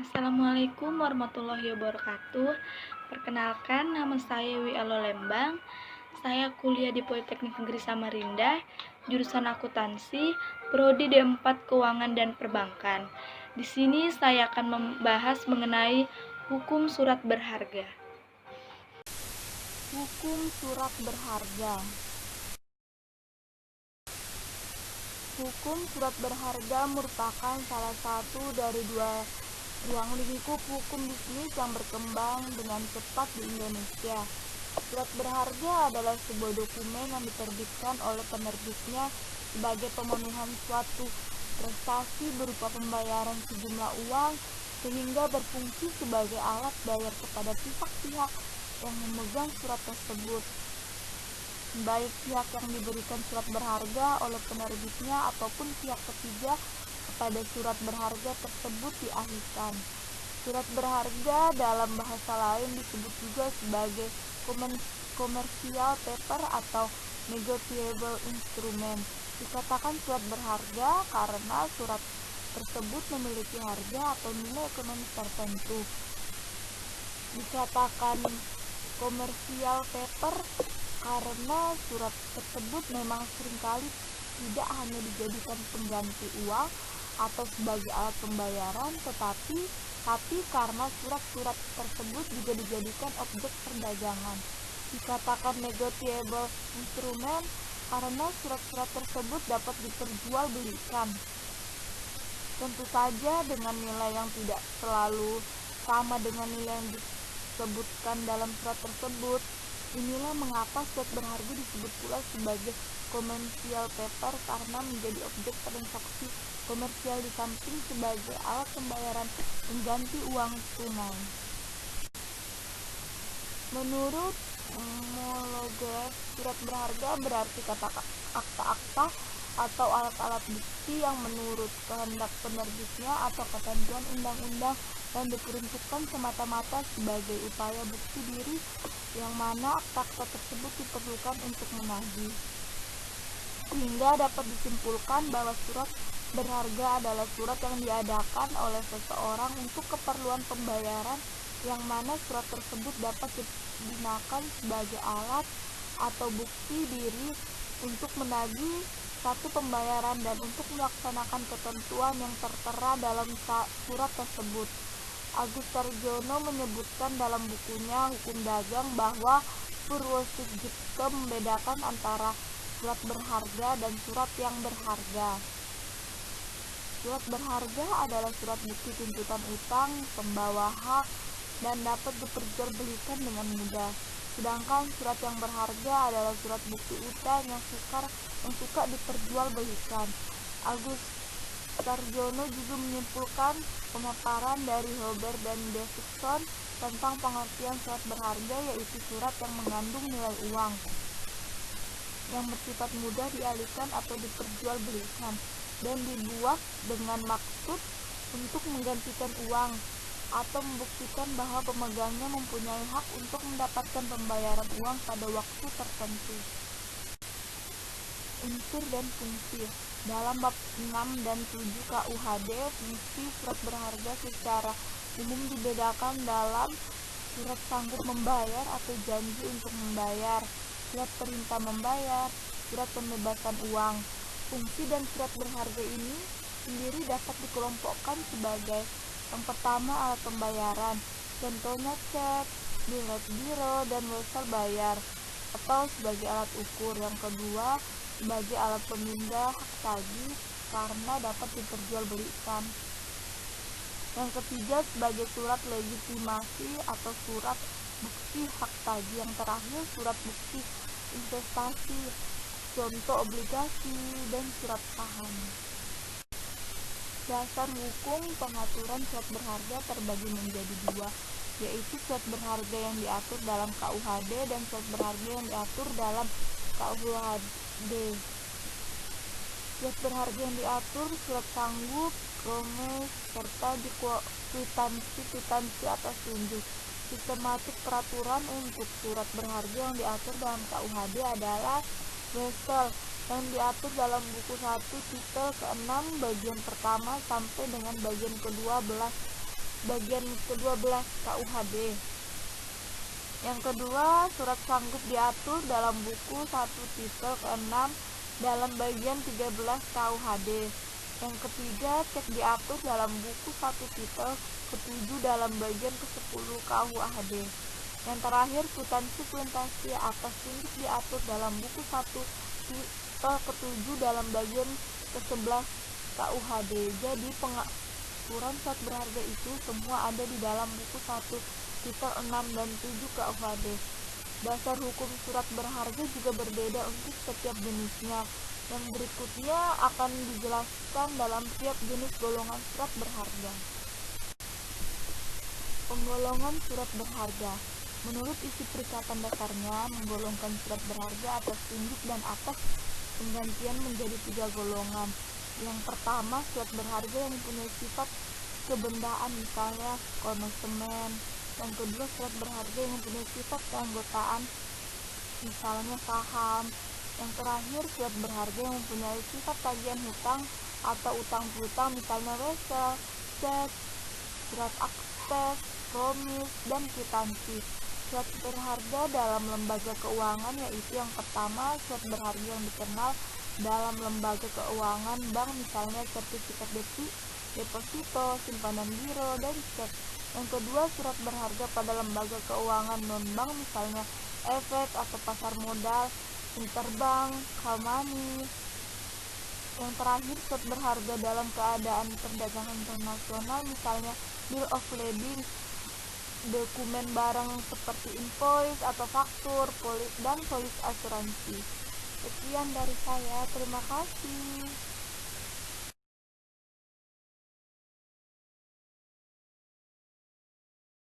Assalamualaikum warahmatullahi wabarakatuh. Perkenalkan, nama saya Wialo Lembang. Saya kuliah di Politeknik Negeri Samarinda, jurusan akuntansi, prodi D4 Keuangan dan Perbankan. Di sini saya akan membahas mengenai hukum surat berharga. Hukum surat berharga. Hukum surat berharga merupakan salah satu dari dua ruang lingkup hukum bisnis yang berkembang dengan cepat di Indonesia. Surat berharga adalah sebuah dokumen yang diterbitkan oleh penerbitnya sebagai pemenuhan suatu prestasi berupa pembayaran sejumlah uang, sehingga berfungsi sebagai alat bayar kepada pihak-pihak yang memegang surat tersebut, baik pihak yang diberikan surat berharga oleh penerbitnya ataupun pihak ketiga kepada surat berharga tersebut dialihkan. Surat berharga dalam bahasa lain disebut juga sebagai commercial paper atau negotiable instrument. Dikatakan surat berharga karena surat tersebut memiliki harga atau nilai ekonomis tertentu. Dikatakan commercial paper karena surat tersebut memang seringkali tidak hanya dijadikan pengganti uang atau sebagai alat pembayaran, tetapi karena surat-surat tersebut juga dijadikan objek perdagangan. Dikatakan negotiable instrument karena surat-surat tersebut dapat diperjualbelikan, tentu saja dengan nilai yang tidak selalu sama dengan nilai yang disebutkan dalam surat tersebut. Inilah mengapa surat berharga disebut pula sebagai commercial paper karena menjadi objek transaksi komersial di samping sebagai alat pembayaran pengganti uang tunai. Menurut homologers, surat berharga berarti akta-akta atau alat-alat bukti yang menurut kehendak penerbitnya atau ketentuan undang-undang dan diperuntukkan semata-mata sebagai upaya bukti diri yang mana akta-akta tersebut diperlukan untuk menagih. Sehingga dapat disimpulkan bahwa surat berharga adalah surat yang diadakan oleh seseorang untuk keperluan pembayaran yang mana surat tersebut dapat digunakan sebagai alat atau bukti diri untuk menagih satu pembayaran dan untuk melaksanakan ketentuan yang tertera dalam surat tersebut. Agus Sarjono menyebutkan dalam bukunya Hukum Dagang bahwa Purwosudjipto membedakan antara surat berharga dan surat yang berharga. Surat berharga adalah surat bukti tuntutan utang, pembawa hak, dan dapat diperjualbelikan dengan mudah. Sedangkan surat yang berharga adalah surat bukti utang yang suka diperjualbelikan. Agus Sarjono juga menyimpulkan pemaparan dari Hobert dan Davidson tentang pengertian surat berharga, yaitu surat yang mengandung nilai uang yang bersifat mudah dialihkan atau diperjualbelikan dan dibuat dengan maksud untuk menggantikan uang atau membuktikan bahwa pemegangnya mempunyai hak untuk mendapatkan pembayaran uang pada waktu tertentu. Unsur dan fungsi. Dalam bab 6 dan 7 KUHD, fungsi surat berharga secara umum dibedakan dalam surat sanggup membayar atau janji untuk membayar, surat perintah membayar, surat pembebasan uang. Fungsi dan surat berharga ini sendiri dapat dikelompokkan sebagai: yang pertama, alat pembayaran, contohnya cek, bilet biro, dan wesel bayar, atau sebagai alat ukur. Yang kedua, sebagai alat pemindah hak tagih karena dapat diperjualbelikan. Yang ketiga, sebagai surat legitimasi atau surat bukti hak tagih. Yang terakhir, surat bukti investasi, contoh obligasi dan surat saham. Dasar hukum pengaturan surat berharga terbagi menjadi dua, yaitu surat berharga yang diatur dalam KUHD dan surat berharga yang diatur dalam KUHD. Surat berharga yang diatur surat sanggup, promes, serta kwitansi atas tunjuk. Sistematik peraturan untuk surat berharga yang diatur dalam KUHD adalah wesel yang diatur dalam buku 1 titel ke-6 bagian pertama sampai dengan bagian ke-12 bagian ke-12 KUHD. Yang kedua, surat sanggup diatur dalam buku 1.6 dalam bagian 13 KUHD. Yang ketiga, cek diatur dalam buku 1.7 dalam bagian ke-10 KUHD. Yang terakhir, kwitansi atas tunjuk diatur dalam buku 1.7 dalam bagian ke-11 KUHD. Jadi pengaturan surat berharga itu semua ada di dalam buku 1.6 dan 7 KUHD. Dasar hukum surat berharga juga berbeda untuk setiap jenisnya. Yang berikutnya akan dijelaskan dalam tiap jenis golongan surat berharga. Penggolongan surat berharga. Menurut isi perikatan dasarnya, menggolongkan surat berharga atas tunjuk dan atas penggantian menjadi 3 golongan. Yang pertama, surat berharga yang mempunyai sifat kebendaan, misalnya konsumen. Yang kedua, surat berharga yang mempunyai sifat keanggotaan, misalnya saham. Yang terakhir, surat berharga yang mempunyai sifat tagihan hutang atau utang piutang, misalnya wesel, cek, surat akses, promis, dan kwitansi. Surat berharga dalam lembaga keuangan yaitu yang pertama, surat berharga yang dikenal dalam lembaga keuangan bank, misalnya sertifikat deposito, simpanan giro, dan cek. Yang kedua, surat berharga pada lembaga keuangan non-bank, misalnya efek atau pasar modal, interbank, money. Yang terakhir, surat berharga dalam keadaan perdagangan internasional, misalnya bill of lading, dokumen barang seperti invoice atau faktur, dan polis asuransi. Sekian dari saya, terima kasih.